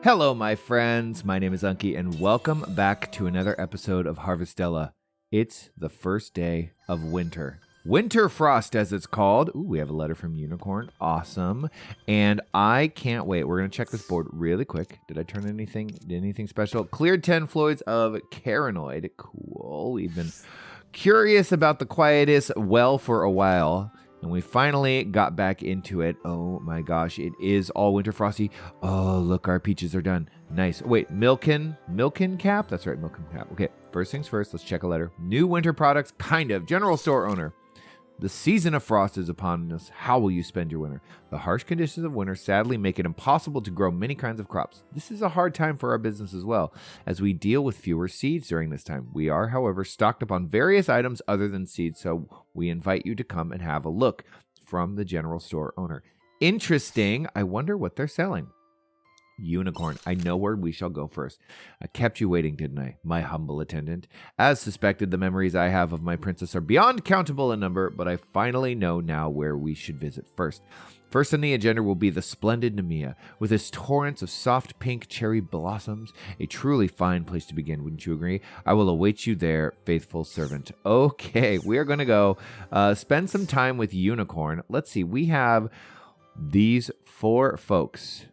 Hello, my friends. My name is Unkie, and welcome back to another episode of Harvestella. It's the first day of winter. Winter frost, as it's called. Ooh, we have a letter from Unicorn. Awesome. And I can't wait. We're going to check this board really quick. Did I turn anything special? Cleared 10 Floyds of Caranoid. Cool. We've been curious about the Quietus well for a while, and we finally got back into it. Oh my gosh, it is all winter frosty. Oh, look, our peaches are done. Nice. Wait, Milkin cap? That's right, Milkin cap. Okay, first things first, let's check a letter. New winter products, kind of. General store owner. The season of frost is upon us. How will you spend your winter? The harsh conditions of winter sadly make it impossible to grow many kinds of crops. This is a hard time for our business as well, as we deal with fewer seeds during this time. We are, however, stocked upon various items other than seeds, so we invite you to come and have a look. From the general store owner. Interesting. I wonder what they're selling. Unicorn, I know where we shall go first. I kept you waiting, didn't I, my humble attendant? As suspected, the memories I have of my princess are beyond countable in number, but I finally know now where we should visit first. First on the agenda will be the splendid Nemea, with its torrents of soft pink cherry blossoms. A truly fine place to begin, wouldn't you agree? I will await you there, faithful servant. Okay, we are going to go spend some time with Unicorn. Let's see, we have these 4 folks.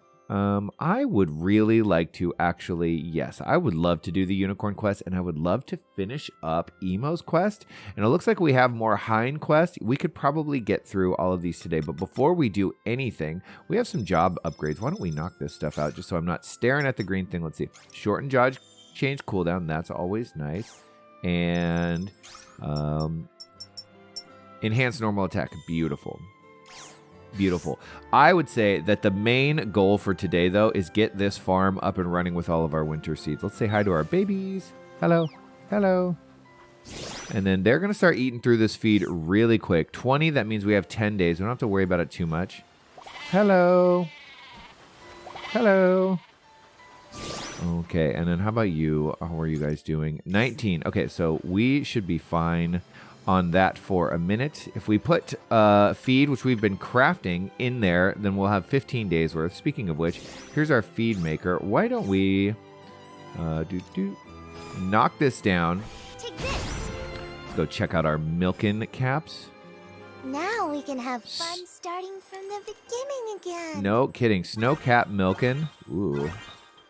I would really like to actually, yes, I would love to do the Unicorn quest, and I would love to finish up Emo's quest. And it looks like we have more Hind quest. We could probably get through all of these today, but before we do anything, we have some job upgrades. Why don't we knock this stuff out just so I'm not staring at the green thing? Let's see. Shorten job change cooldown. That's always nice. And enhance normal attack. Beautiful. Beautiful. I would say that the main goal for today, though, is get this farm up and running with all of our winter seeds. Let's say hi to our babies. Hello. Hello. And then they're going to start eating through this feed really quick. 20, that means we have 10 days. We don't have to worry about it too much. Hello. Hello. Okay, and then how about you? How are you guys doing? 19. Okay, so we should be fine on that for a minute. If we put feed, which we've been crafting, in there, then we'll have 15 days worth. Speaking of which, here's our feed maker. Why don't we knock this down? Take this. Let's go check out our milking caps. Now we can have fun starting from the beginning again. No kidding. Snow cap milking. Ooh.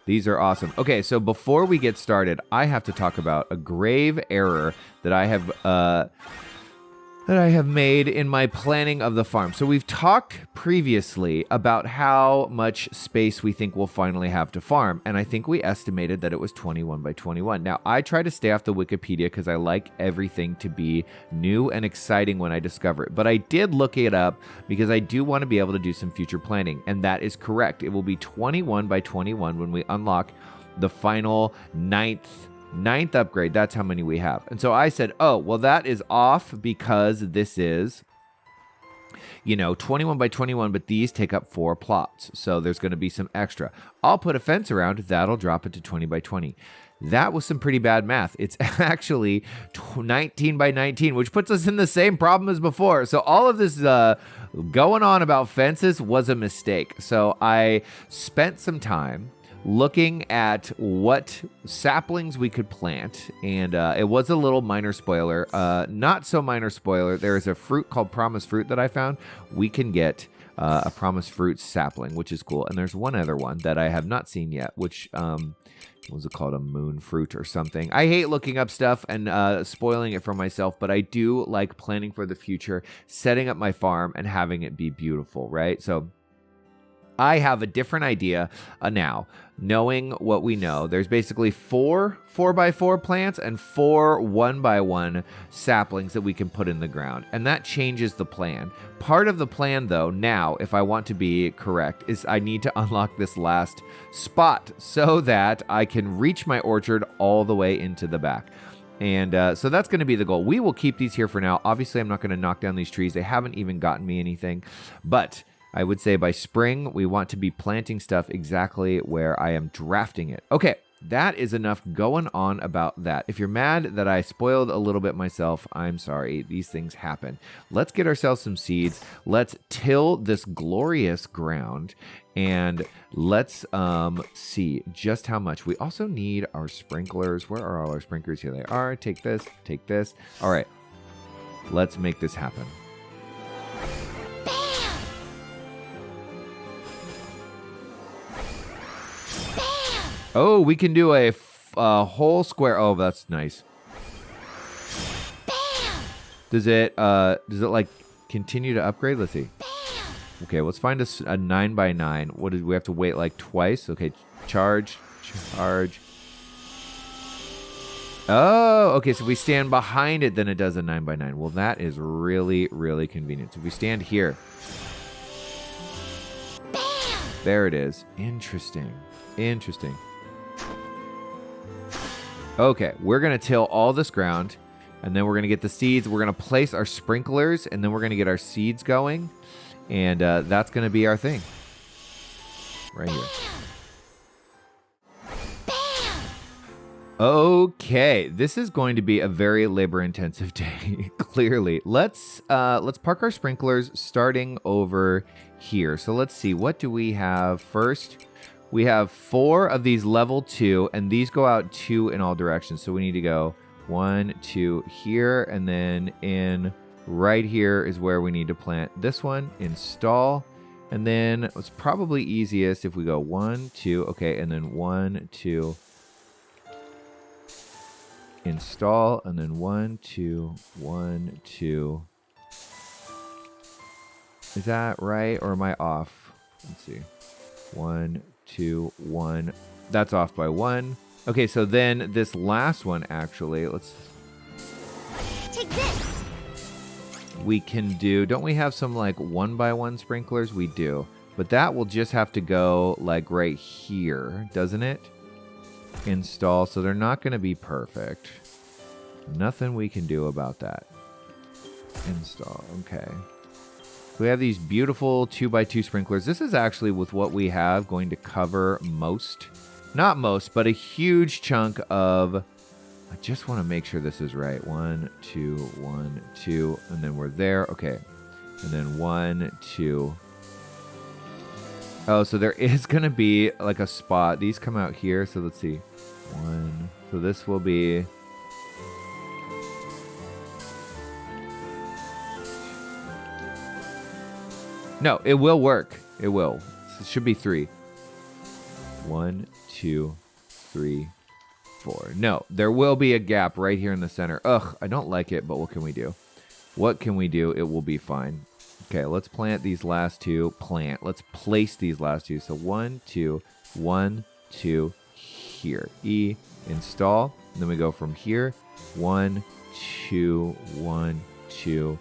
These are awesome. Okay, so before we get started, I have to talk about a grave error that I have made in my planning of the farm. So we've talked previously about how much space we think we'll finally have to farm, and I think we estimated that it was 21 by 21. Now, I try to stay off the Wikipedia because I like everything to be new and exciting when I discover it, but I did look it up because I do want to be able to do some future planning, and that is correct. It will be 21 by 21 when we unlock the final ninth upgrade. That's how many we have. And so I said, oh, well, that is off because this is, 21 by 21, but these take up 4 plots. So there's going to be some extra. I'll put a fence around. That'll drop it to 20 by 20. That was some pretty bad math. It's actually 19 by 19, which puts us in the same problem as before. So all of this going on about fences was a mistake. So I spent some time looking at what saplings we could plant, and it was a little minor spoiler. Not so minor spoiler. There is a fruit called Promise Fruit that I found. We can get a Promise Fruit sapling, which is cool. And there's one other one that I have not seen yet, which was it called, a moon fruit or something? I hate looking up stuff and spoiling it for myself, but I do like planning for the future, setting up my farm and having it be beautiful, right? So I have a different idea now, knowing what we know. There's basically 4 4x4 plants and 4 1x1 saplings that we can put in the ground, and that changes the plan. Part of the plan, though, now, if I want to be correct, is I need to unlock this last spot so that I can reach my orchard all the way into the back. And so that's going to be the goal. We will keep these here for now. Obviously, I'm not going to knock down these trees. They haven't even gotten me anything, but I would say by spring, we want to be planting stuff exactly where I am drafting it. Okay, that is enough going on about that. If you're mad that I spoiled a little bit myself, I'm sorry. These things happen. Let's get ourselves some seeds. Let's till this glorious ground, and let's see just how much. We also need our sprinklers. Where are all our sprinklers? Here they are. Take this. Take this. All right. Let's make this happen. Oh, we can do a whole square. Oh, that's nice. Bam! Does it like continue to upgrade? Let's see. Bam! Okay, let's find a 9x9. What did we have to wait like twice? Okay, charge. Oh, okay. So if we stand behind it, then it does a 9x9. Well, that is really, really convenient. So if we stand here, bam! There it is. Interesting. Okay, we're going to till all this ground, and then we're going to get the seeds. We're going to place our sprinklers, and then we're going to get our seeds going, and that's going to be our thing. Right here. Bam! Okay, this is going to be a very labor-intensive day, clearly. Let's park our sprinklers starting over here. So let's see, what do we have first? We have 4 of these level 2, and these go out 2 in all directions. So we need to go 1, 2 here, and then in right here is where we need to plant this one. Install, and then it's probably easiest if we go 1, 2, okay, and then 1, 2. Install, and then 1, 2, 1, 2. Is that right, or am I off? Let's see. 1, 2, 1. That's off by 1. Okay, so then this last one, actually, let's take this. We can do, don't we have some like 1x1 sprinklers? We do, but that will just have to go like right here, doesn't it? Install, so they're not going to be perfect. Nothing we can do about that. Install, okay. We have these beautiful 2x2 sprinklers. This is actually with what we have going to cover most, not most, but a huge chunk of, I just want to make sure this is right. 1, 2, 1, 2, and then we're there. Okay. And then 1, 2. Oh, so there is going to be like a spot. These come out here. So let's see. 1. So this will be, no, it will work. It will. It should be 3. 1, 2, 3, 4. No, there will be a gap right here in the center. Ugh, I don't like it, but what can we do? What can we do? It will be fine. Okay, let's plant these last 2. Let's place these last 2. So 1, 2, 1, 2, here. E, install. And then we go from here. 1, 2, 1, 2.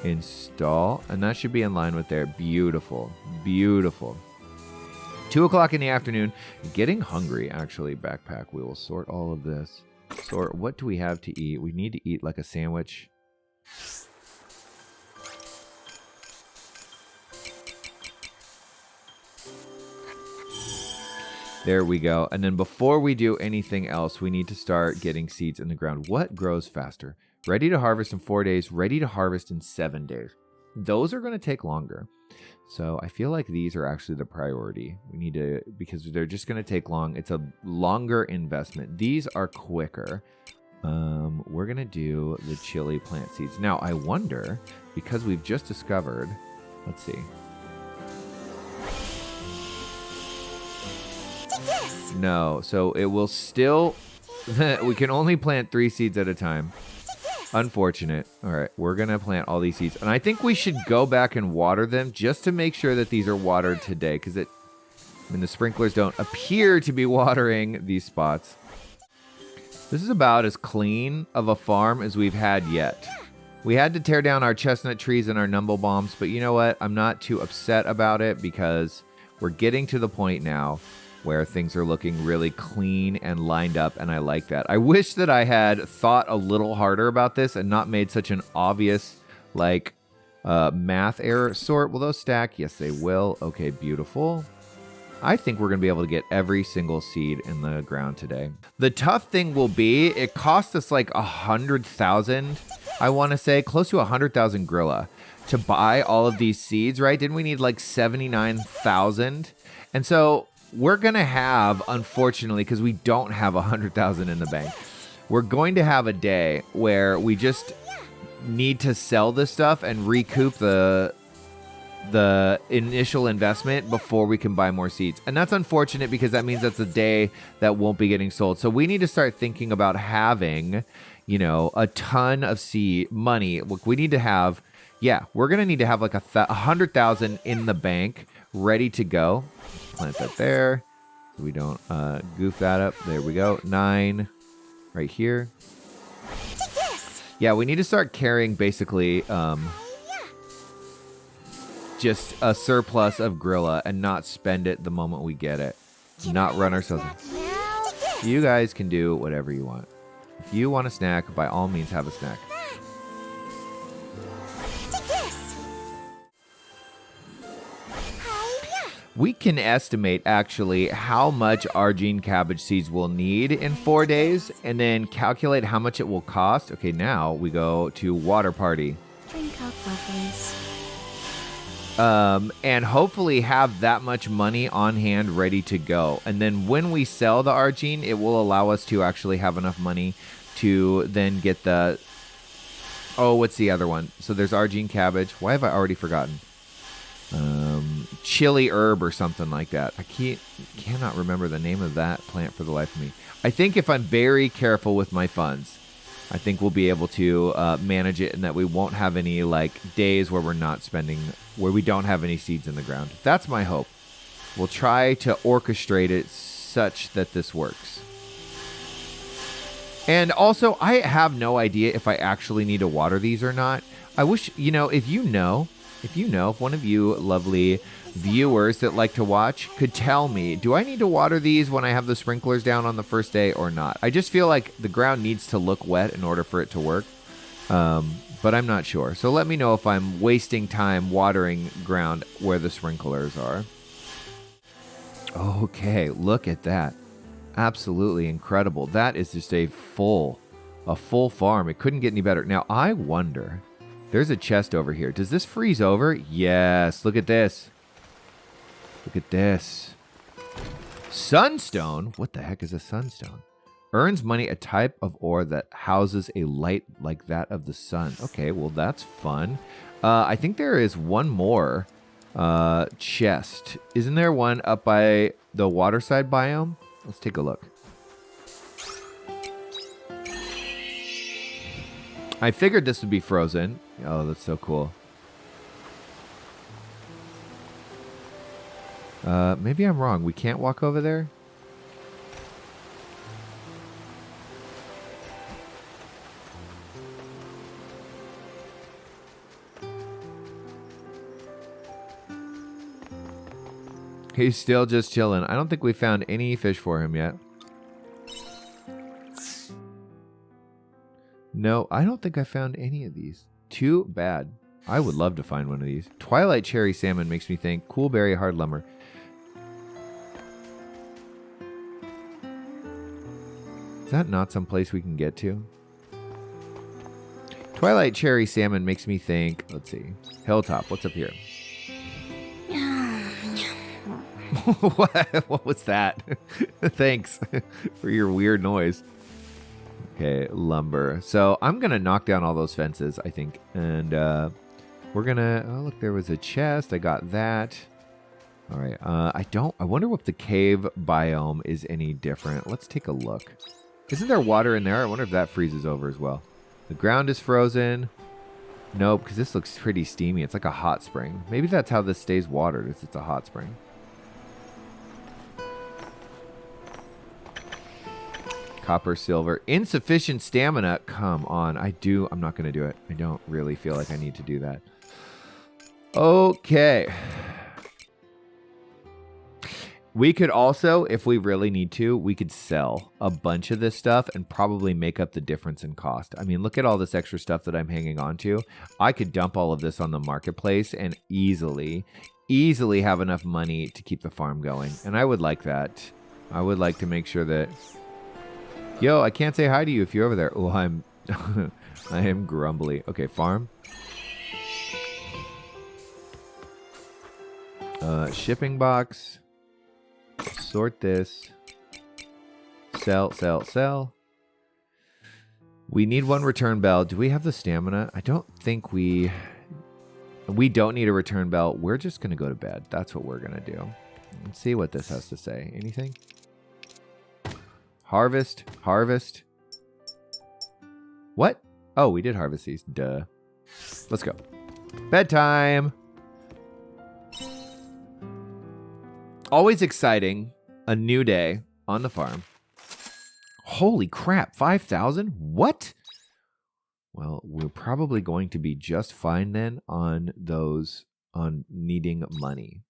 Install, and that should be in line with there. Beautiful. 2 o'clock in the afternoon. Getting hungry, actually. Backpack. We will sort all of this. Sort. What do we have to eat? We need to eat like a sandwich. There we go. And then before we do anything else, we need to start getting seeds in the ground. What grows faster? Ready to harvest in 4 days, ready to harvest in 7 days. Those are going to take longer. So I feel like these are actually the priority. We need to, because they're just going to take long. It's a longer investment. These are quicker. We're going to do the chili plant seeds. Now, I wonder, because we've just discovered, let's see. Take this. No, so it will still, we can only plant 3 seeds at a time. Unfortunate. All right, we're going to plant all these seeds. And I think we should go back and water them just to make sure that these are watered today, because the sprinklers don't appear to be watering these spots. This is about as clean of a farm as we've had yet. We had to tear down our chestnut trees and our numble bombs, but you know what? I'm not too upset about it because we're getting to the point now where things are looking really clean and lined up, and I like that. I wish that I had thought a little harder about this and not made such an obvious, like, math error. Sort, will those stack? Yes, they will. Okay, beautiful. I think we're going to be able to get every single seed in the ground today. The tough thing will be, it cost us like 100,000, I want to say, close to 100,000 Grilla to buy all of these seeds, right? Didn't we need like 79,000? And so we're going to have, unfortunately, because we don't have 100,000 in the bank, we're going to have a day where we just need to sell this stuff and recoup the initial investment before we can buy more seeds. And that's unfortunate because that means that's a day that won't be getting sold. So we need to start thinking about having, you know, a ton of seed money. Look, we need to have, we're going to need to have like 100,000 in the bank ready to go. Plant that there so we don't goof that up. There we go. 9 right here. Yeah, we need to start carrying basically just a surplus of Grilla and not spend it the moment we get it. Not run ourselves. You guys can do whatever you want. If you want a snack, by all means have a snack. We can estimate actually how much Argene cabbage seeds we'll need in 4 days and then calculate how much it will cost. Okay, now we go to water party. Drink up, lovelies. And hopefully have that much money on hand ready to go. And then when we sell the Argene, it will allow us to actually have enough money to then get the... Oh, what's the other one? So there's Argene cabbage. Why have I already forgotten? Chili herb or something like that. I cannot remember the name of that plant for the life of me. I think if I'm very careful with my funds, I think we'll be able to manage it and that we won't have any like days where we're not spending, where we don't have any seeds in the ground. That's my hope. We'll try to orchestrate it such that this works. And also, I have no idea if I actually need to water these or not. I wish, if one of you lovely viewers that like to watch could tell me, do I need to water these when I have the sprinklers down on the first day or not? I just feel like the ground needs to look wet in order for it to work. But I'm not sure. So let me know if I'm wasting time watering ground where the sprinklers are. Okay, look at that. Absolutely incredible. That is just a full farm. It couldn't get any better. Now, I wonder... There's a chest over here. Does this freeze over? Yes. Look at this. Look at this. Sunstone? What the heck is a sunstone? Earns money, a type of ore that houses a light like that of the sun. Okay, well, that's fun. I think there is one more chest. Isn't there one up by the waterside biome? Let's take a look. I figured this would be frozen. Oh, that's so cool. Maybe I'm wrong. We can't walk over there? He's still just chilling. I don't think we found any fish for him yet. No, I don't think I found any of these. Too bad. I would love to find one of these. Twilight cherry salmon makes me think coolberry hard lumber. Is that not some place we can get to? Twilight cherry salmon makes me think, let's see, hilltop. What's up here? What was that? Thanks for your weird noise. Okay, lumber. So I'm going to knock down all those fences, I think. And we're going to... Oh, look, there was a chest. I got that. All right. I wonder if the cave biome is any different. Let's take a look. Isn't there water in there? I wonder if that freezes over as well. The ground is frozen. Nope, because this looks pretty steamy. It's like a hot spring. Maybe that's how this stays watered. It's a hot spring. Copper, silver, insufficient stamina. Come on. I'm not going to do it. I don't really feel like I need to do that. Okay. We could also, if we really need to, we could sell a bunch of this stuff and probably make up the difference in cost. I mean, look at all this extra stuff that I'm hanging on to. I could dump all of this on the marketplace and easily easily have enough money to keep the farm going. And I would like that. I would like to make sure that... Yo, I can't say hi to you if you're over there. Oh, I'm... I am grumbly. Okay, farm. Shipping box. Sort this. Sell, sell, sell. We need one return bell. Do we have the stamina? I don't think we... We don't need a return bell. We're just going to go to bed. That's what we're going to do. Let's see what this has to say. Anything? Harvest. Harvest. What? Oh, we did harvest these. Duh. Let's go. Bedtime. Always exciting. A new day on the farm. Holy crap. 5,000? What? Well, we're probably going to be just fine then on those, on needing money.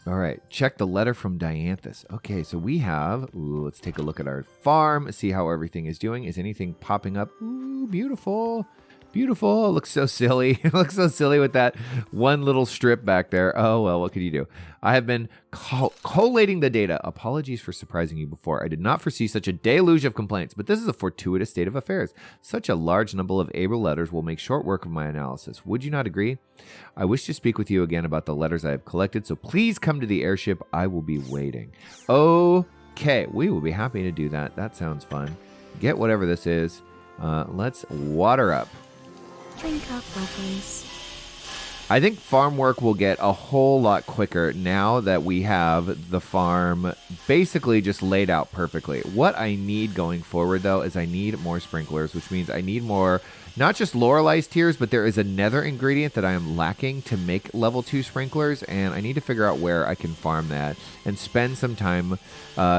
All right, check the letter from Dianthus. Okay, so we have, let's take a look at our farm, see how everything is doing. Is anything popping up? Ooh, beautiful. Beautiful. It looks so silly. It looks so silly with that one little strip back there. Oh, well, what could you do? I have been collating the data. Apologies for surprising you before. I did not foresee such a deluge of complaints, but this is a fortuitous state of affairs. Such a large number of able letters will make short work of my analysis. Would you not agree? I wish to speak with you again about the letters I have collected, so please come to the airship. I will be waiting. Okay, we will be happy to do that. That sounds fun. Get whatever this is. Let's water up. Drink up, please. I think farm work will get a whole lot quicker now that we have the farm basically just laid out perfectly. What I need going forward, though, is I need more sprinklers, which means I need more, not just Lorelai's tears, but there is another ingredient that I am lacking to make level 2 sprinklers, and I need to figure out where I can farm that and spend some time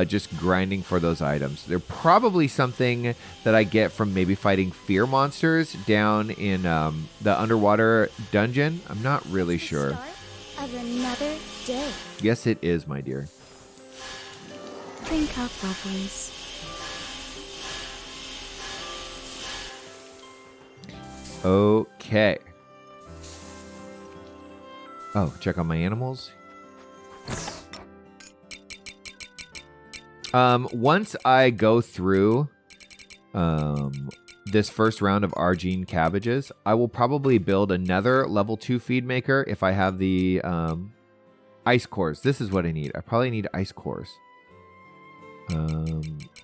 just grinding for those items. They're probably something that I get from maybe fighting fear monsters down in the underwater dungeon. I'm not really sure. Start of another day. Yes, it is, my dear. Drink up, please. Okay. Oh, check on my animals. Once I go through this first round of Argene cabbages, I will probably build another level 2 feed maker if I have the ice cores. This is what I need. I probably need ice cores.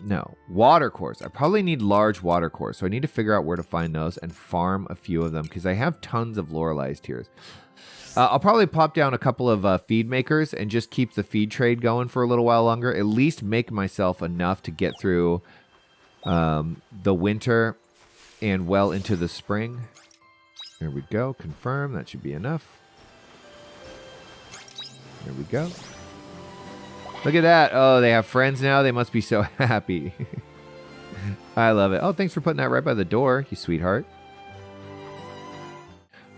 No, water cores. I probably need large water cores, so I need to figure out where to find those and farm a few of them because I have tons of Lorelai's tears. I'll probably pop down a couple of feed makers and just keep the feed trade going for a little while longer. At least make myself enough to get through the winter and well into the spring. There we go. Confirm. That should be enough. There we go. Look at that. Oh, they have friends now. They must be so happy. I love it. Oh, thanks for putting that right by the door, you sweetheart.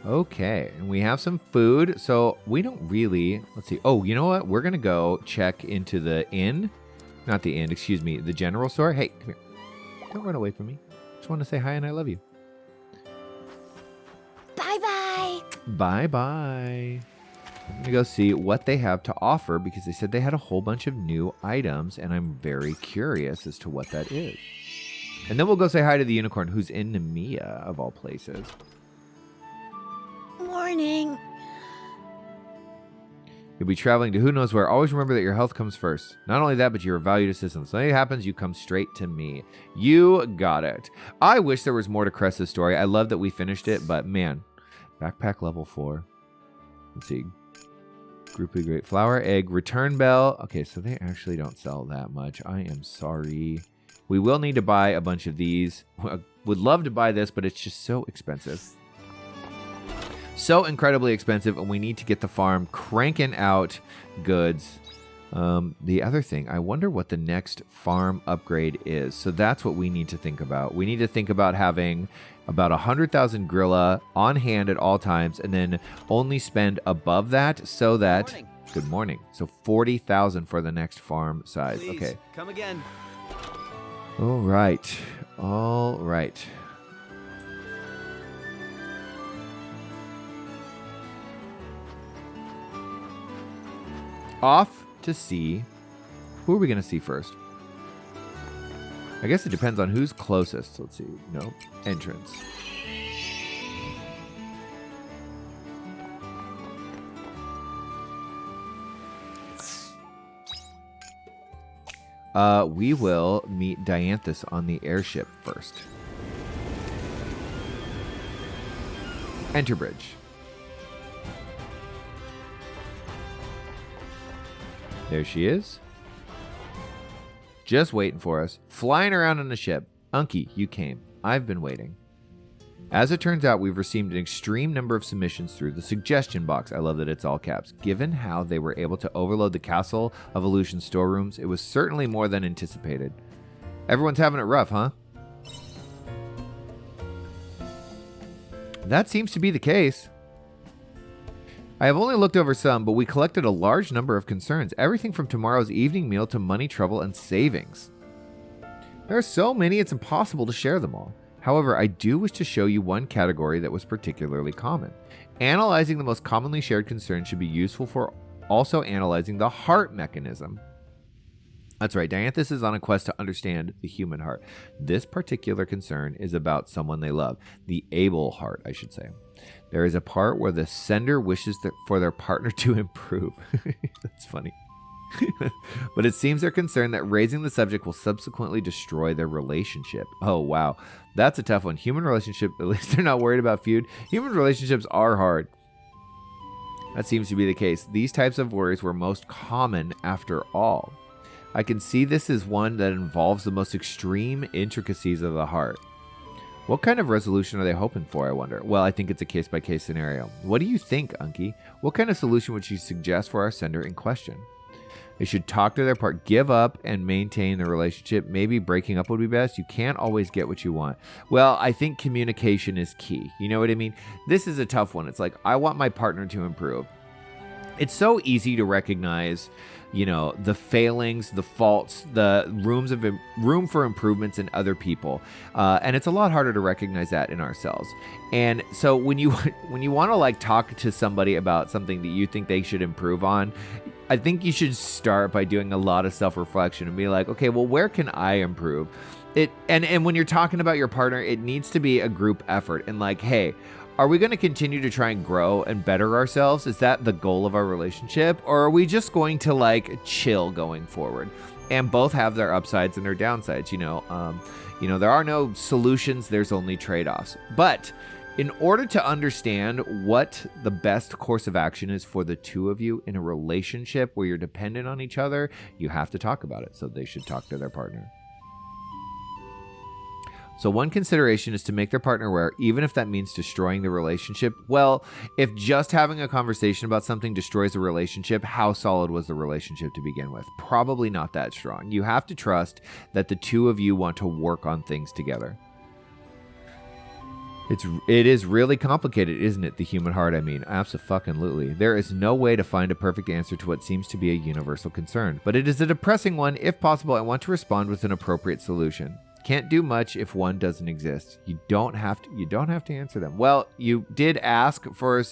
Okay, and we have some food. So we don't really... Let's see. Oh, you know what? We're going to go check into the inn. Not the inn, excuse me. The general store. Hey, come here. Don't run away from me. Just want to say hi and I love you. Bye-bye. Bye-bye. I'm going to go see what they have to offer because they said they had a whole bunch of new items, and I'm very curious as to what that is. And then we'll go say hi to the unicorn, who's in Nemea, of all places. Morning. You'll be traveling to who knows where. Always remember that your health comes first. Not only that, but you're a valued assistant. So anything happens, you come straight to me. You got it. I wish there was more to Cressa's story. I love that we finished it, but man, backpack level 4. Let's see. Grouply Great Flower, Egg, Return Bell. Okay, so they actually don't sell that much. I am sorry. We will need to buy a bunch of these. Would love to buy this, but it's just so expensive. So incredibly expensive, and we need to get the farm cranking out goods. The other thing, I wonder what the next farm upgrade is. So that's what we need to think about. We need to think about having about 100,000 Grilla on hand at all times, and then only spend above that so that... Morning. Good morning. So 40,000 for the next farm size. Please, okay. come again. All right. All right. off to see. Who are we going to see first? I guess it depends on who's closest. Let's see. No. Entrance. We will meet Dianthus on the airship first. Enter bridge. There she is. Just waiting for us. Flying around on the ship. Unkie, you came. I've been waiting. As it turns out, we've received an extreme number of submissions through the suggestion box. I love that it's all caps. Given how they were able to overload the Castle of Illusion storerooms, it was certainly more than anticipated. Everyone's having it rough, huh? That seems to be the case. I have only looked over some, but we collected a large number of concerns. Everything from tomorrow's evening meal to money trouble and savings. There are so many, it's impossible to share them all. However, I do wish to show you one category that was particularly common. Analyzing the most commonly shared concerns should be useful for also analyzing the heart mechanism. That's right, Dianthus is on a quest to understand the human heart. This particular concern is about someone they love. The able heart, I should say. There is a part where the sender wishes for their partner to improve. That's funny. But it seems they're concerned that raising the subject will subsequently destroy their relationship. Oh, wow. That's a tough one. Human relationship, at least they're not worried about feud. Human relationships are hard. That seems to be the case. These types of worries were most common after all. I can see this as one that involves the most extreme intricacies of the heart. What kind of resolution are they hoping for, I wonder? Well, I think it's a case-by-case scenario. What do you think, Unkie? What kind of solution would you suggest for our sender in question? They should talk to their part, give up and maintain the relationship. Maybe breaking up would be best. You can't always get what you want. Well, I think communication is key. You know what I mean? This is a tough one. It's like, I want my partner to improve. It's so easy to recognize, you know, the failings, the faults, the room for improvements in other people. And it's a lot harder to recognize that in ourselves. And so when you want to like talk to somebody about something that you think they should improve on, I think you should start by doing a lot of self-reflection and be like, okay, well, where can I improve? And when you're talking about your partner, it needs to be a group effort and like, hey, are we going to continue to try and grow and better ourselves? Is that the goal of our relationship? Or are we just going to like chill going forward? And both have their upsides and their downsides, you know, there are no solutions. There's only trade-offs. But in order to understand what the best course of action is for the two of you in a relationship where you're dependent on each other, you have to talk about it. So they should talk to their partner. So one consideration is to make their partner aware, even if that means destroying the relationship. Well, if just having a conversation about something destroys a relationship, how solid was the relationship to begin with? Probably not that strong. You have to trust that the two of you want to work on things together. It is really complicated, isn't it? The human heart, I mean. Abso-fucking-lutely. There is no way to find a perfect answer to what seems to be a universal concern. But it is a depressing one. If possible, I want to respond with an appropriate solution. Can't do much if one doesn't exist. You don't have to answer them. Well, you did ask for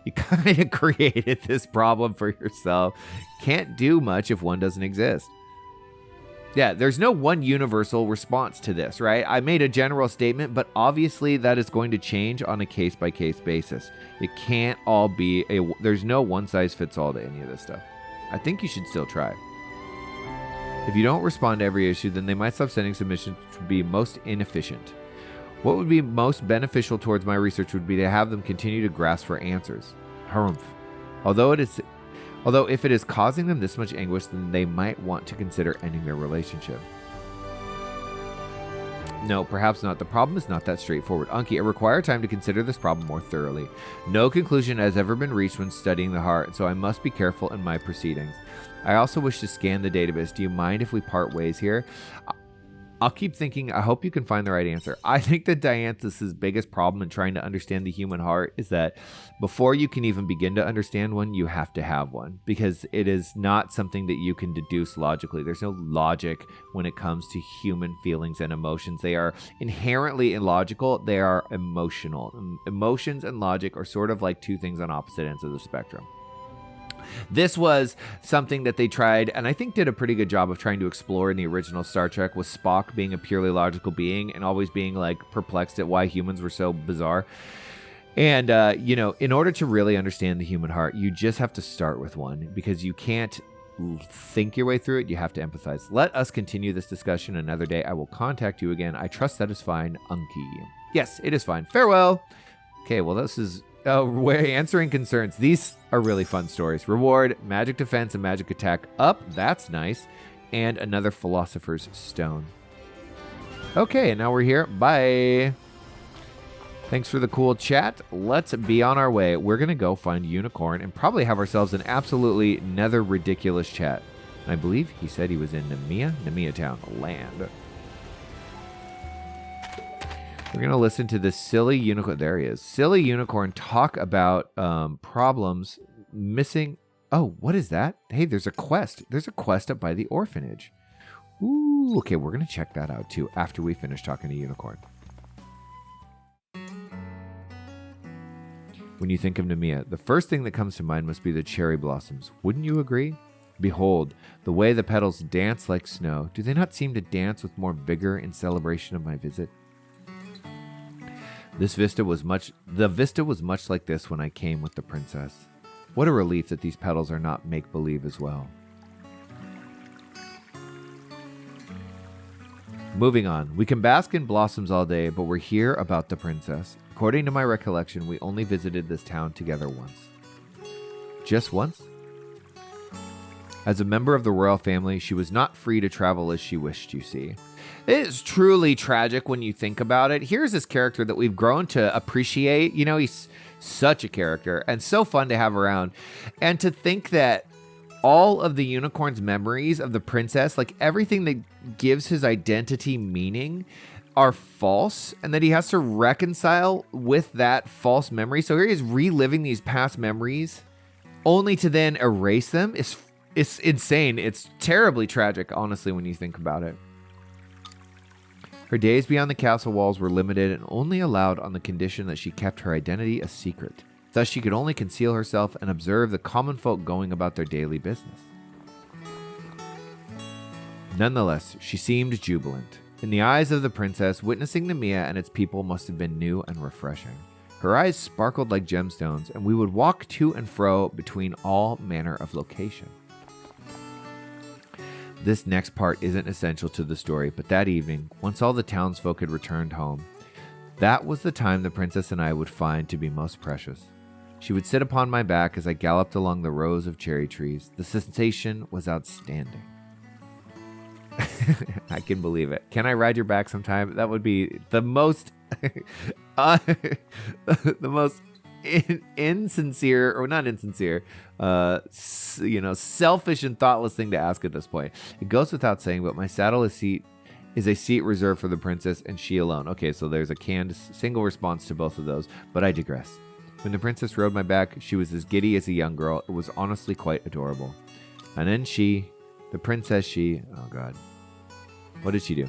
you kind of created this problem for yourself. Can't do much if one doesn't exist. Yeah, there's no one universal response to this, right? I made a general statement, but obviously that is going to change on a case-by-case basis. It can't all be there's no one-size-fits-all to any of this stuff. I think you should still try. If you don't respond to every issue, then they might stop sending submissions, which would be most inefficient. What would be most beneficial towards my research would be to have them continue to grasp for answers. Harumph. Although if it is causing them this much anguish, then they might want to consider ending their relationship. No, perhaps not. The problem is not that straightforward. Unkie, I require time to consider this problem more thoroughly. No conclusion has ever been reached when studying the heart, so I must be careful in my proceedings. I also wish to scan the database. Do you mind if we part ways here? I'll keep thinking. I hope you can find the right answer. I think that Dianthus' biggest problem in trying to understand the human heart is that before you can even begin to understand one, you have to have one, because it is not something that you can deduce logically. There's no logic when it comes to human feelings and emotions. They are inherently illogical. They are emotional. Emotions and logic are sort of like two things on opposite ends of the spectrum. This was something that they tried, and I think did a pretty good job of trying to explore in the original Star Trek, with Spock being a purely logical being and always being like perplexed at why humans were so bizarre. And, in order to really understand the human heart, you just have to start with one, because you can't think your way through it. You have to empathize. Let us continue this discussion another day. I will contact you again. I trust that is fine, Unkie. Yes, it is fine. Farewell. Okay, well, this is answering concerns. These are really fun stories. Reward, magic defense and magic attack up. That's nice. And another philosopher's stone. Okay, and now we're here. Bye. Thanks for the cool chat. Let's be on our way. We're going to go find Unicorn and probably have ourselves an absolutely nether ridiculous chat. I believe he said he was in Nemea Town land. We're going to listen to this silly unicorn. There he is. Silly unicorn talk about problems missing. Oh, what is that? Hey, there's a quest. There's a quest up by the orphanage. Ooh, okay, we're going to check that out too after we finish talking to Unicorn. When you think of Nemea, the first thing that comes to mind must be the cherry blossoms. Wouldn't you agree? Behold, the way the petals dance like snow. Do they not seem to dance with more vigor in celebration of my visit? The vista was much like this when I came with the princess. What a relief that these petals are not make-believe as well. Moving on, we can bask in blossoms all day, but we're here about the princess. According to my recollection, we only visited this town together once. Just once? As a member of the royal family, she was not free to travel as she wished, you see. It is truly tragic when you think about it. Here's this character that we've grown to appreciate. You know, he's such a character and so fun to have around. And to think that all of the unicorn's memories of the princess, like everything that gives his identity meaning, are false, and that he has to reconcile with that false memory. So here he is reliving these past memories only to then erase them. It's insane. It's terribly tragic, honestly, when you think about it. Her days beyond the castle walls were limited and only allowed on the condition that she kept her identity a secret. Thus, she could only conceal herself and observe the common folk going about their daily business. Nonetheless, she seemed jubilant. In the eyes of the princess, witnessing Nemea and its people must have been new and refreshing. Her eyes sparkled like gemstones, and we would walk to and fro between all manner of location. This next part isn't essential to the story, but that evening, once all the townsfolk had returned home, that was the time the princess and I would find to be most precious. She would sit upon my back as I galloped along the rows of cherry trees. The sensation was outstanding. I can believe it. Can I ride your back sometime? That would be the most, the most insincere, or not insincere, selfish and thoughtless thing to ask at this point. It goes without saying, but my saddle is a seat reserved for the princess and she alone. Okay, so there's a canned single response to both of those, but I digress. When the princess rode my back, she was as giddy as a young girl. It was honestly quite adorable. And then the princess, oh God, what did she do?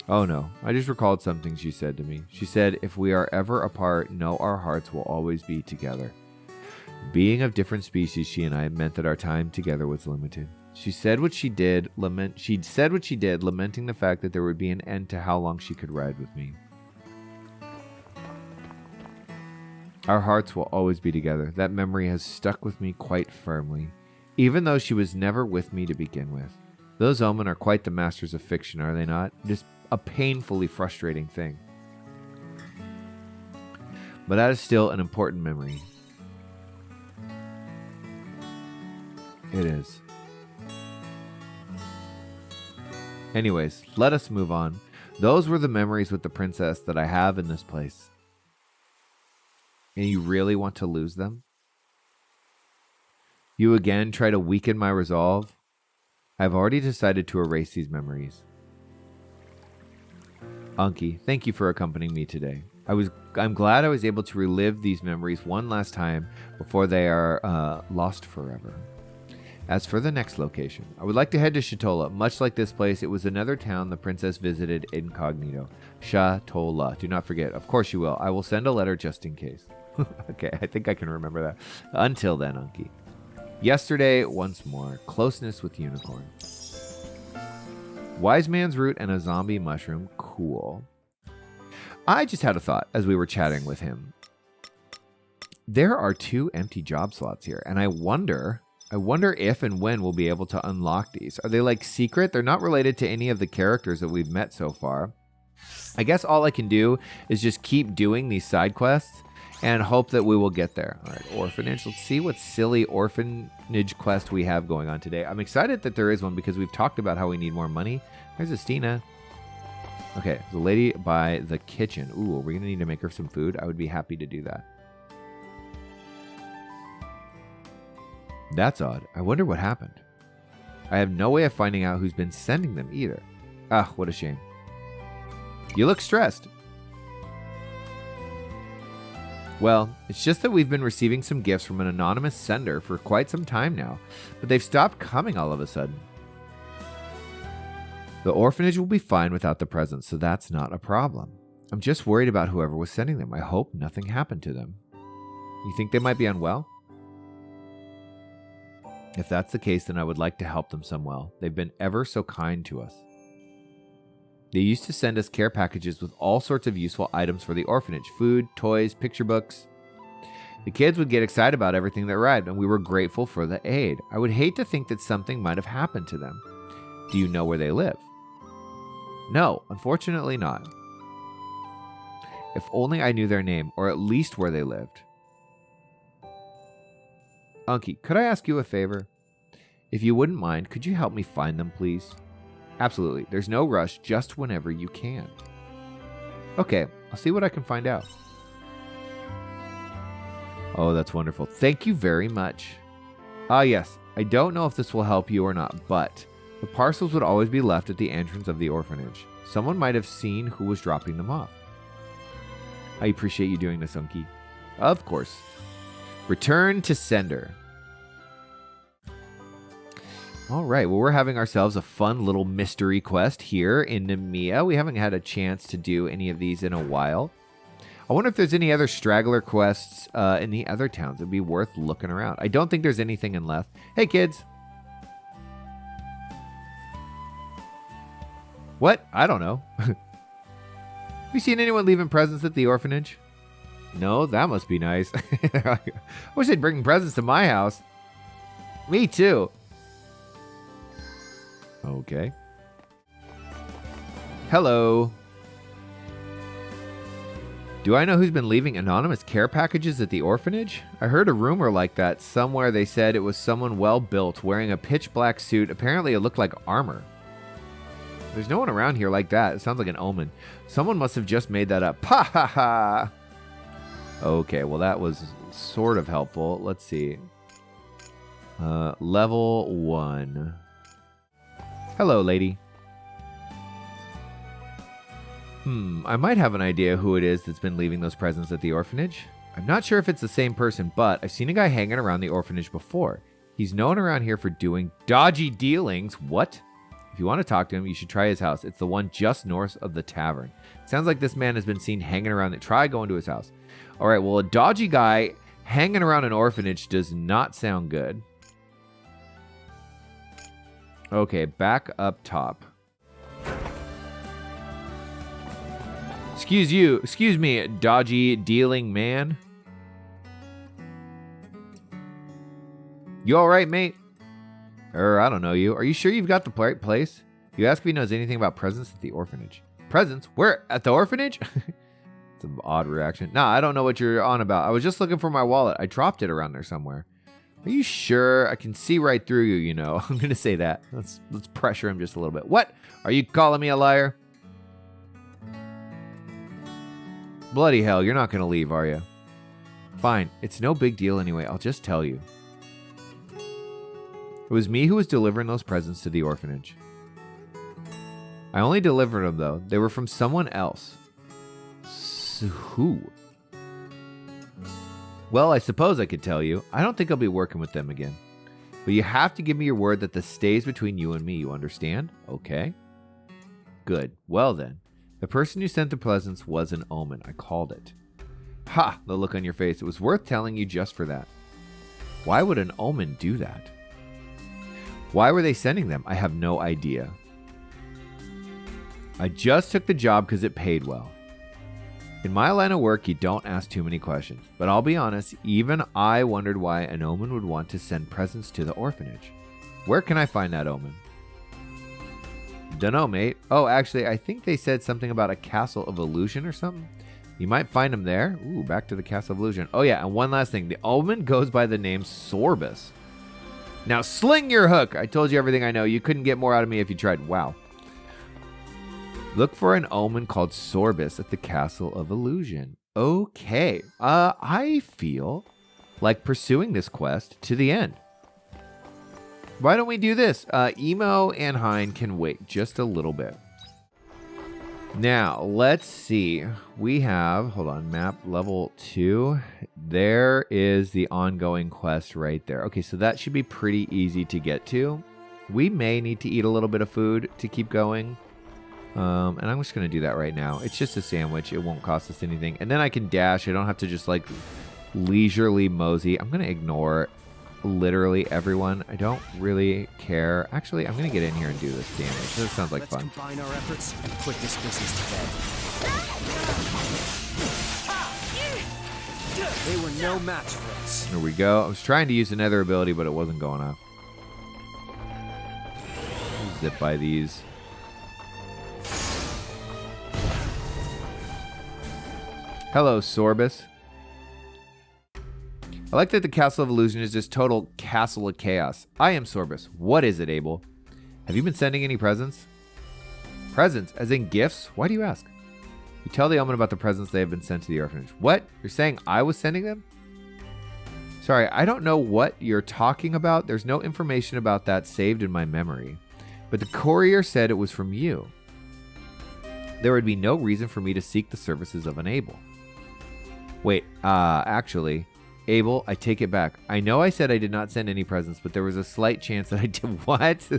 Oh no, I just recalled something she said to me. She said, if we are ever apart, know our hearts will always be together. Being of different species, she and I, meant that our time together was limited. She said what she did, lamenting the fact that there would be an end to how long she could ride with me. Our hearts will always be together. That memory has stuck with me quite firmly, even though she was never with me to begin with. Those omen are quite the masters of fiction, are they not? Just a painfully frustrating thing. But that is still an important memory. It is. Anyways, let us move on. Those were the memories with the princess that I have in this place. And you really want to lose them? You again try to weaken my resolve? I've already decided to erase these memories. Unkie, thank you for accompanying me today. I'm glad I was able to relive these memories one last time before they are lost forever. As for the next location, I would like to head to Shatola. Much like this place, it was another town the princess visited incognito. Shatola. Do not forget. Of course you will. I will send a letter just in case. Okay, I think I can remember that. Until then, Unkie. Yesterday, once more. Closeness with Unicorn. Wise man's root and a zombie mushroom. Cool. I just had a thought as we were chatting with him. There are 2 empty job slots here, and I wonder if and when we'll be able to unlock these. Are they like secret? They're not related to any of the characters that we've met so far. I guess all I can do is just keep doing these side quests and hope that we will get there. All right, orphanage. Let's see what silly orphanage quest we have going on today. I'm excited that there is one because we've talked about how we need more money. There's Estina. Okay, the lady by the kitchen. Ooh, we're going to need to make her some food. I would be happy to do that. That's odd. I wonder what happened. I have no way of finding out who's been sending them either. Ah, what a shame. You look stressed. Well, it's just that we've been receiving some gifts from an anonymous sender for quite some time now, but they've stopped coming all of a sudden. The orphanage will be fine without the presents, so that's not a problem. I'm just worried about whoever was sending them. I hope nothing happened to them. You think they might be unwell? If that's the case, then I would like to help them somewhat. They've been ever so kind to us. They used to send us care packages with all sorts of useful items for the orphanage. Food, toys, picture books. The kids would get excited about everything that arrived, and we were grateful for the aid. I would hate to think that something might have happened to them. Do you know where they live? No, unfortunately not. If only I knew their name, or at least where they lived. Unkie, could I ask you a favor? If you wouldn't mind, could you help me find them, please? Absolutely. There's no rush, just whenever you can. Okay, I'll see what I can find out. Oh, that's wonderful. Thank you very much. Ah, yes. I don't know if this will help you or not, but the parcels would always be left at the entrance of the orphanage. Someone might have seen who was dropping them off. I appreciate you doing this, Unkie. Of course. Return to sender. All right, well, we're having ourselves a fun little mystery quest here in Nemea. We haven't had a chance to do any of these in a while. I wonder if there's any other straggler quests in the other towns. It'd be worth looking around. I don't think there's anything in left. Hey, kids. What? I don't know. Have you seen anyone leaving presents at the orphanage? No, that must be nice. I wish they'd bring presents to my house. Me too. Okay. Hello. Do I know who's been leaving anonymous care packages at the orphanage? I heard a rumor like that. Somewhere they said it was someone well-built, wearing a pitch black suit. Apparently it looked like armor. There's no one around here like that. It sounds like an omen. Someone must have just made that up. Ha ha ha. Okay, well that was sort of helpful. Let's see. Level 1. Hello, lady. I might have an idea who it is that's been leaving those presents at the orphanage. I'm not sure if it's the same person, but I've seen a guy hanging around the orphanage before. He's known around here for doing dodgy dealings. What? If you want to talk to him, you should try his house. It's the one just north of the tavern. Sounds like this man has been seen hanging around it. Try going to his house. All right, well, a dodgy guy hanging around an orphanage does not sound good. Okay, back up top. Excuse me, dodgy dealing man. You all right, mate? I don't know you. Are you sure you've got the right place? You ask if he knows anything about presents at the orphanage. Presents? Where? At the orphanage? It's an odd reaction. Nah, I don't know what you're on about. I was just looking for my wallet. I dropped it around there somewhere. Are you sure? I can see right through you, you know. I'm going to say that. Let's pressure him just a little bit. What? Are you calling me a liar? Bloody hell, you're not going to leave, are you? Fine. It's no big deal anyway. I'll just tell you. It was me who was delivering those presents to the orphanage. I only delivered them, though. They were from someone else. So who? Well, I suppose I could tell you. I don't think I'll be working with them again. But you have to give me your word that this stays between you and me. You understand? Okay. Good. Well then, the person who sent the presents was an omen. I called it. Ha! The look on your face. It was worth telling you just for that. Why would an omen do that? Why were they sending them? I have no idea. I just took the job because it paid well. In my line of work, you don't ask too many questions. But I'll be honest, even I wondered why an omen would want to send presents to the orphanage. Where can I find that omen? Dunno, mate. Oh, actually, I think they said something about a castle of illusion or something. You might find him there. Ooh, back to the castle of illusion. Oh, yeah, and one last thing. The omen goes by the name Sorbus. Now, sling your hook. I told you everything I know. You couldn't get more out of me if you tried. Wow. Look for an omen called Sorbus at the Castle of Illusion. Okay. I feel like pursuing this quest to the end. Why don't we do this? Emo and Hein can wait just a little bit. Now, let's see. We have, hold on, map level 2. There is the ongoing quest right there. Okay, so that should be pretty easy to get to. We may need to eat a little bit of food to keep going. And I'm just going to do that right now. It's just a sandwich. It won't cost us anything. And then I can dash. I don't have to just like leisurely mosey. I'm going to ignore literally everyone. I don't really care. Actually, I'm going to get in here and do this damage. This sounds like fun. Let's combine our efforts and put this business to bed. They were no match for us. There we go. I was trying to use another ability, but it wasn't going off. Zip by these. Hello, Sorbus. I like that the Castle of Illusion is just total castle of chaos. I am Sorbus. What is it, Abel? Have you been sending any presents? Presents? As in gifts? Why do you ask? You tell the omen about the presents they have been sent to the orphanage. What? You're saying I was sending them? Sorry, I don't know what you're talking about. There's no information about that saved in my memory. But the courier said it was from you. There would be no reason for me to seek the services of an Abel. Wait, actually, Abel, I take it back. I know I said I did not send any presents, but there was a slight chance that I did. What?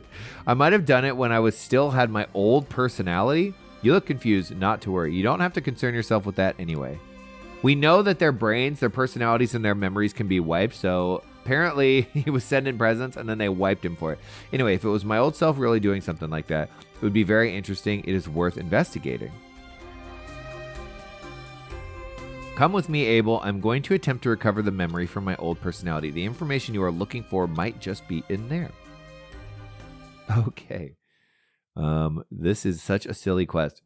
I might have done it when I was still had my old personality. You look confused. Not to worry. You don't have to concern yourself with that anyway. We know that their brains, their personalities, and their memories can be wiped, so apparently he was sending presents and then they wiped him for it. Anyway, if it was my old self really doing something like that, it would be very interesting. It is worth investigating. Come with me, Abel. I'm going to attempt to recover the memory from my old personality. The information you are looking for might just be in there. Okay. This is such a silly quest.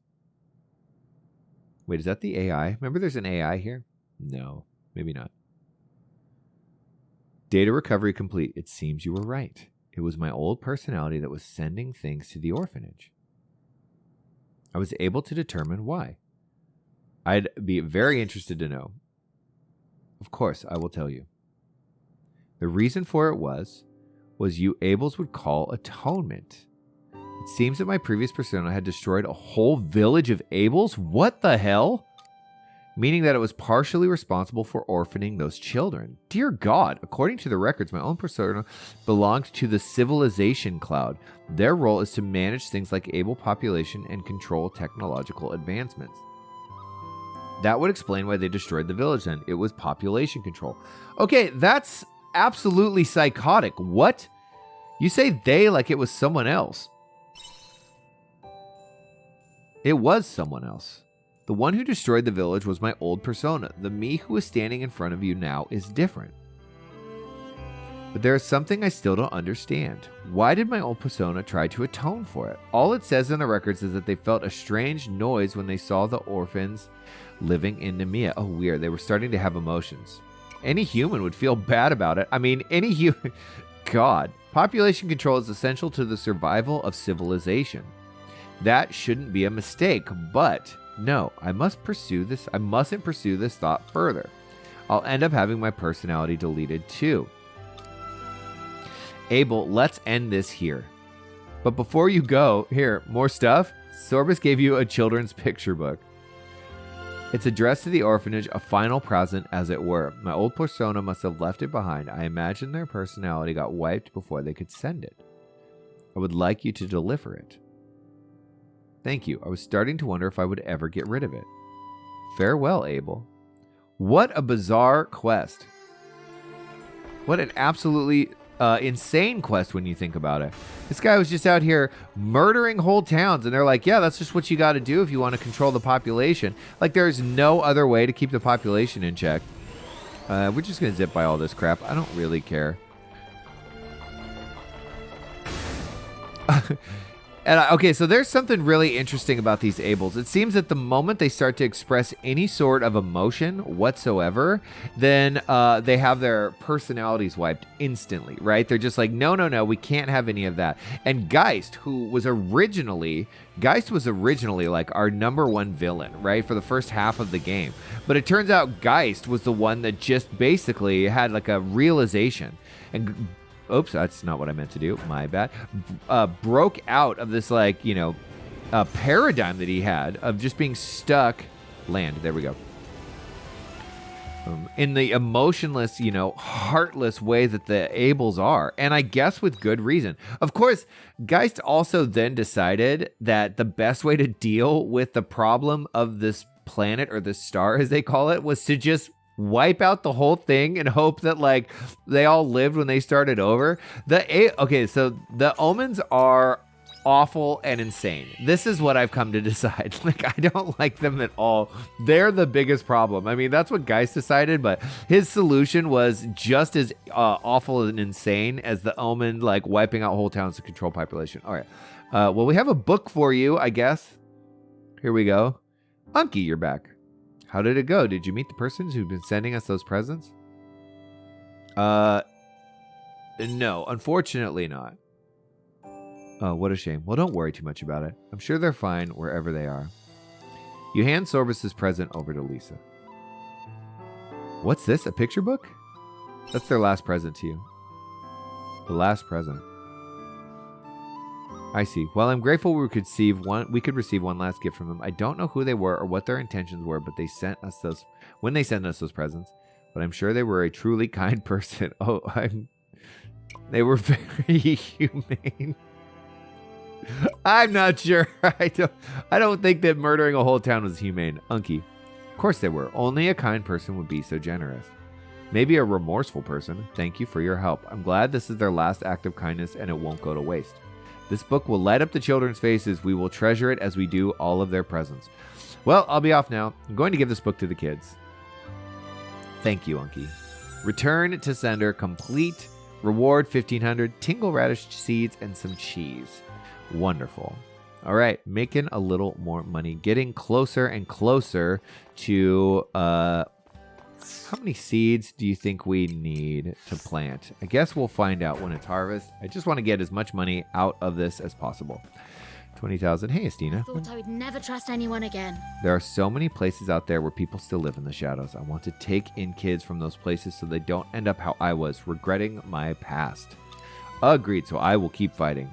Wait, is that the AI? Remember there's an AI here? No, maybe not. Data recovery complete. It seems you were right. It was my old personality that was sending things to the orphanage. I was able to determine why. I'd be very interested to know. Of course, I will tell you. The reason for it was you Abels would call atonement. It seems that my previous persona had destroyed a whole village of Abels. What the hell? Meaning that it was partially responsible for orphaning those children. Dear God, according to the records, my own persona belonged to the civilization cloud. Their role is to manage things like Abel population and control technological advancements. That would explain why they destroyed the village then. It was population control. Okay, that's absolutely psychotic. What? You say they like it was someone else. It was someone else. The one who destroyed the village was my old persona. The me who is standing in front of you now is different. But there is something I still don't understand. Why did my old persona try to atone for it? All it says in the records is that they felt a strange noise when they saw the orphans living in Nemea. Oh, weird. They were starting to have emotions. Any human would feel bad about it. I mean, any human... God. Population control is essential to the survival of civilization. That shouldn't be a mistake, but no, I mustn't pursue this thought further. I'll end up having my personality deleted too. Abel, let's end this here. But before you go, here, more stuff. Sorbus gave you a children's picture book. It's addressed to the orphanage, a final present, as it were. My old persona must have left it behind. I imagine their personality got wiped before they could send it. I would like you to deliver it. Thank you. I was starting to wonder if I would ever get rid of it. Farewell, Abel. What a bizarre quest. What an absolutely insane quest when you think about it. This guy was just out here murdering whole towns, and they're like, yeah, that's just what you got to do if you want to control the population. Like, there's no other way to keep the population in check. We're just going to zip by all this crap. I don't really care. Okay, so there's something really interesting about these Abels. It seems that the moment they start to express any sort of emotion whatsoever, then they have their personalities wiped instantly, right? They're just like, no, we can't have any of that. And Geist was originally like our #1 villain, right? For the first half of the game. But it turns out Geist was the one that just basically had like a realization and oops, that's not what I meant to do. My bad. Broke out of this, like, paradigm that he had of just being stuck. Land. There we go. In the emotionless, heartless way that the Abels are. And I guess with good reason. Of course, Geist also then decided that the best way to deal with the problem of this planet, or this star as they call it, was to just wipe out the whole thing and hope that like they all lived when they started over. Okay, so the omens are awful and insane. This is what I've come to decide. Like, I don't like them at all. They're the biggest problem. I mean, that's what Geist decided, but his solution was just as awful and insane as the omen, like wiping out whole towns to control population. All right. Well, we have a book for you, I guess. Here we go. Unkie, you're back. How did it go? Did you meet the persons who've been sending us those presents? No, unfortunately not. Oh, what a shame. Well, don't worry too much about it. I'm sure they're fine wherever they are. You hand Sorbus's present over to Lisa. What's this? A picture book? That's their last present to you. The last present. I see. Well, I'm grateful we could receive one last gift from them. I don't know who they were or what their intentions were, but they sent us those when they sent us those presents. But I'm sure they were a truly kind person. Oh, they were very humane. I'm not sure. I don't think that murdering a whole town was humane. Unkie. Of course they were. Only a kind person would be so generous. Maybe a remorseful person. Thank you for your help. I'm glad this is their last act of kindness and it won't go to waste. This book will light up the children's faces. We will treasure it as we do all of their presents. Well, I'll be off now. I'm going to give this book to the kids. Thank you, Unkie. Return to sender complete. Reward 1,500. Tingle radish seeds and some cheese. Wonderful. All right, making a little more money. Getting closer and closer to... How many seeds do you think we need to plant? I guess we'll find out when it's harvest. I just want to get as much money out of this as possible. 20,000. Hey, Estina. Thought I would never trust anyone again. There are so many places out there where people still live in the shadows. I want to take in kids from those places so they don't end up how I was, regretting my past. Agreed, so I will keep fighting.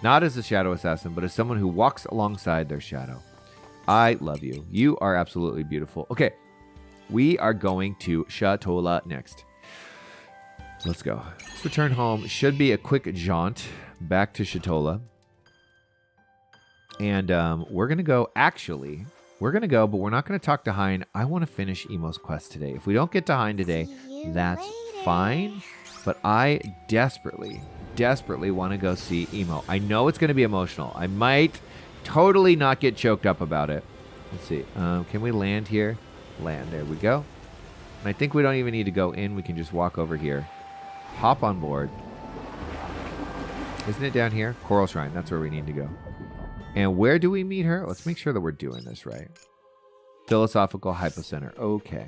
Not as a shadow assassin, but as someone who walks alongside their shadow. I love you. You are absolutely beautiful. Okay. We are going to Shatola next. Let's go. Let's return home. Should be a quick jaunt back to Shatola. And we're going to go. Actually, we're going to go, but we're not going to talk to Hein. I want to finish Emo's quest today. If we don't get to Hein today, that's fine. But I desperately want to go see Emo. I know it's going to be emotional. I might totally not get choked up about it. Let's see. Can we land here? Land. There we go. And I think we don't even need to go in. We can just walk over here. Hop on board. Isn't it down here? Coral Shrine. That's where we need to go. And where do we meet her? Let's make sure that we're doing this right. Philosophical Hypocenter. Okay.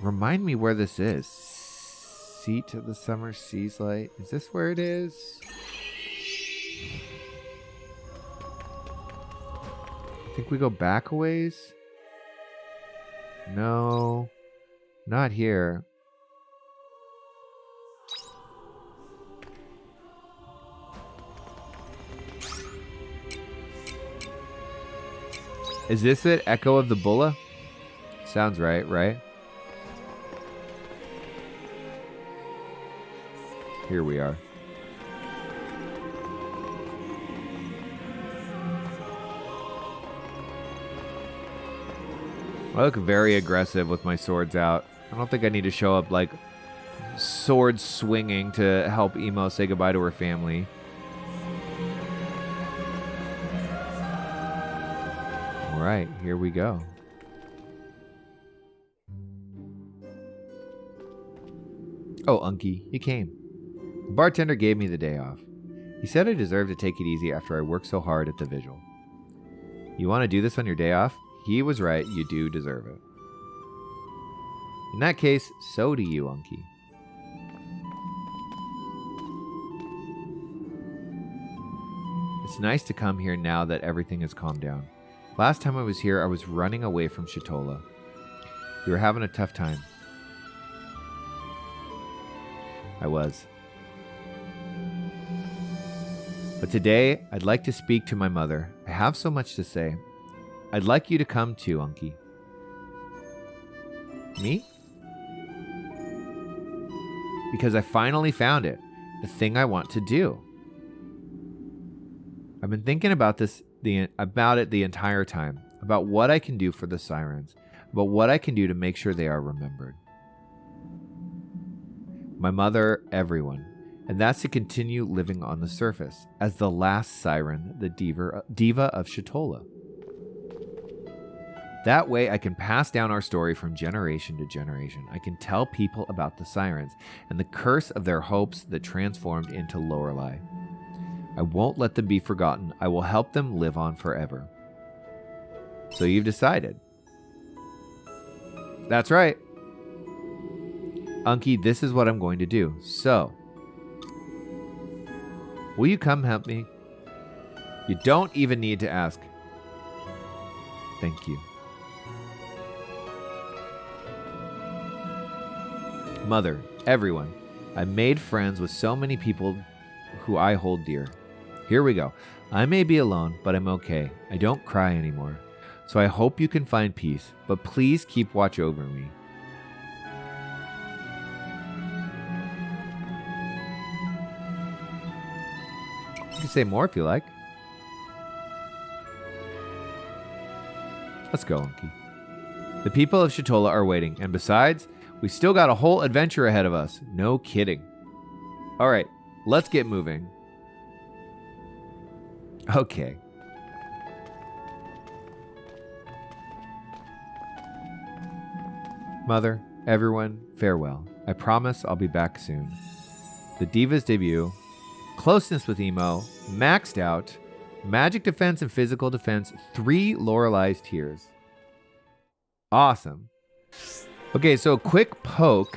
Remind me where this is. Seat of the Summer Seas Light. Is this where it is? I think we go back a ways. No, not here. Is this it? Echo of the Bulla? Sounds right, right? Here we are. I look very aggressive with my swords out. I don't think I need to show up like sword swinging to help Emo say goodbye to her family. All right, here we go. Oh, Unkie, you came. The bartender gave me the day off. He said I deserved to take it easy after I worked so hard at the vigil. You want to do this on your day off? He was right, you do deserve it. In that case, so do you, Unkie. It's nice to come here now that everything has calmed down. Last time I was here, I was running away from Shatola. You were having a tough time. I was. But today, I'd like to speak to my mother. I have so much to say. I'd like you to come too, Unkie. Me? Because I finally found it. The thing I want to do. I've been thinking about it the entire time. About what I can do for the sirens. About what I can do to make sure they are remembered. My mother, everyone. And that's to continue living on the surface. As the last siren, the diva of Shatola. That way I can pass down our story from generation to generation. I can tell people about the sirens and the curse of their hopes that transformed into Lorelei. I won't let them be forgotten. I will help them live on forever. So you've decided. That's right. Unkie, this is what I'm going to do. So, will you come help me? You don't even need to ask. Thank you. Mother, everyone, I made friends with so many people who I hold dear. Here we go. I may be alone, but I'm okay. I don't cry anymore. So I hope you can find peace, but please keep watch over me. You can say more if you like. Let's go, Unkie. The people of Shatola are waiting, and besides, we still got a whole adventure ahead of us. No kidding. All right, let's get moving. Okay. Mother, everyone, farewell. I promise I'll be back soon. The Diva's debut, closeness with Emo, maxed out, magic defense and physical defense, 3 Lorelei's tears. Awesome. Okay, so a quick poke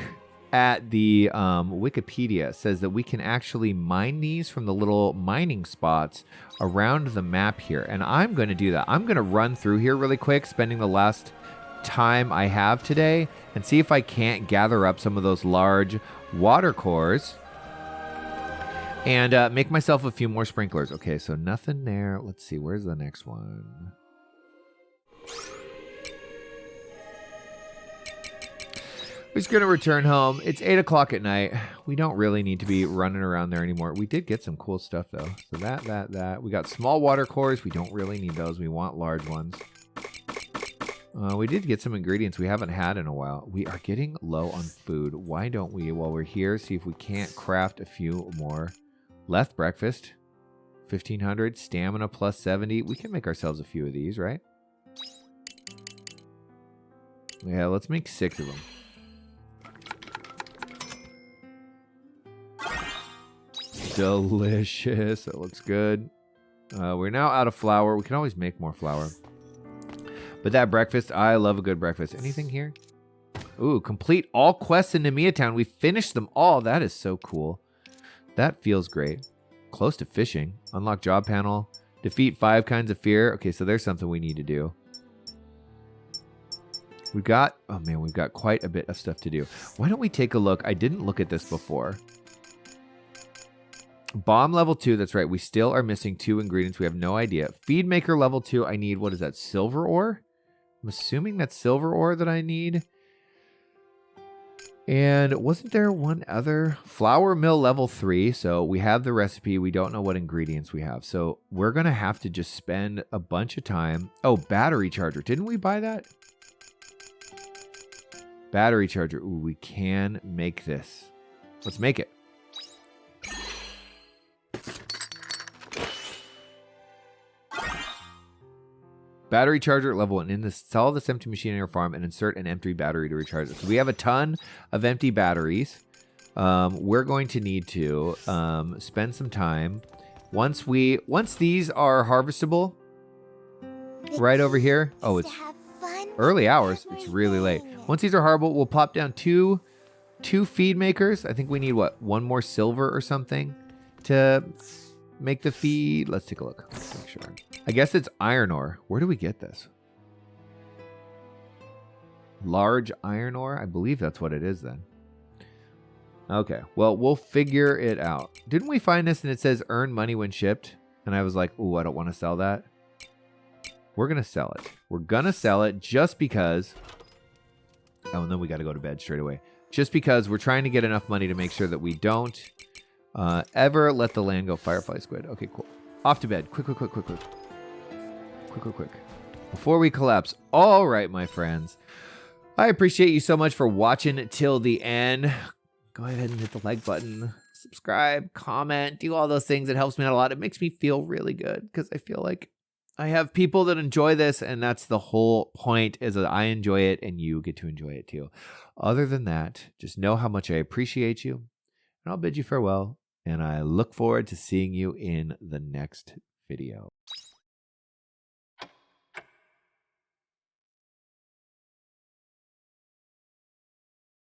at the Wikipedia says that we can actually mine these from the little mining spots around the map here. And I'm going to do that. I'm going to run through here really quick, spending the last time I have today, and see if I can't gather up some of those large water cores and make myself a few more sprinklers. Okay, so nothing there. Let's see, where's the next one? We're just going to return home. It's 8 o'clock at night. We don't really need to be running around there anymore. We did get some cool stuff, though. So that. We got small water cores. We don't really need those. We want large ones. We did get some ingredients we haven't had in a while. We are getting low on food. Why don't we, while we're here, see if we can't craft a few more? Left breakfast. 1,500. Stamina plus 70. We can make ourselves a few of these, right? Yeah, let's make 6 of them. Delicious. That looks good. We're now out of flour. We can always make more flour. But that breakfast, I love a good breakfast. Anything here? Ooh, complete all quests in Nemea Town. We finished them all. That is so cool. That feels great. Close to fishing. Unlock job panel. Defeat 5 kinds of fear. Okay, so there's something we need to do. We've got quite a bit of stuff to do. Why don't we take a look? I didn't look at this before. Bomb level 2, that's right. We still are missing 2 ingredients. We have no idea. Feed maker level 2, I need, what is that, silver ore? I'm assuming that's silver ore that I need. And wasn't there one other? Flour mill level 3. So we have the recipe. We don't know what ingredients we have. So we're going to have to just spend a bunch of time. Oh, battery charger. Didn't we buy that? Battery charger. Ooh, we can make this. Let's make it. Battery charger level 1. Install this empty machine in your farm and insert an empty battery to recharge it. So we have a ton of empty batteries. We're going to need to spend some time. Once these are harvestable, right over here. Oh, it's early hours. It's really late. Once these are harvestable, we'll pop down two feed makers. I think we need what? One more silver or something to make the feed. Let's take a look. Let's make sure. I guess it's iron ore. Where do we get this? Large iron ore? I believe that's what it is then. Okay. Well, we'll figure it out. Didn't we find this and it says earn money when shipped? And I was like, ooh, I don't want to sell that. We're going to sell it. We're going to sell it just because. Oh, and then we got to go to bed straight away. Just because we're trying to get enough money to make sure that we don't ever let the land go. Firefly squid. Okay, cool. Off to bed. Quick. Before we collapse. All right, my friends. I appreciate you so much for watching till the end. Go ahead and hit the like button. Subscribe, comment, do all those things. It helps me out a lot. It makes me feel really good because I feel like I have people that enjoy this, and that's the whole point, is that I enjoy it and you get to enjoy it too. Other than that, just know how much I appreciate you, and I'll bid you farewell, and I look forward to seeing you in the next video.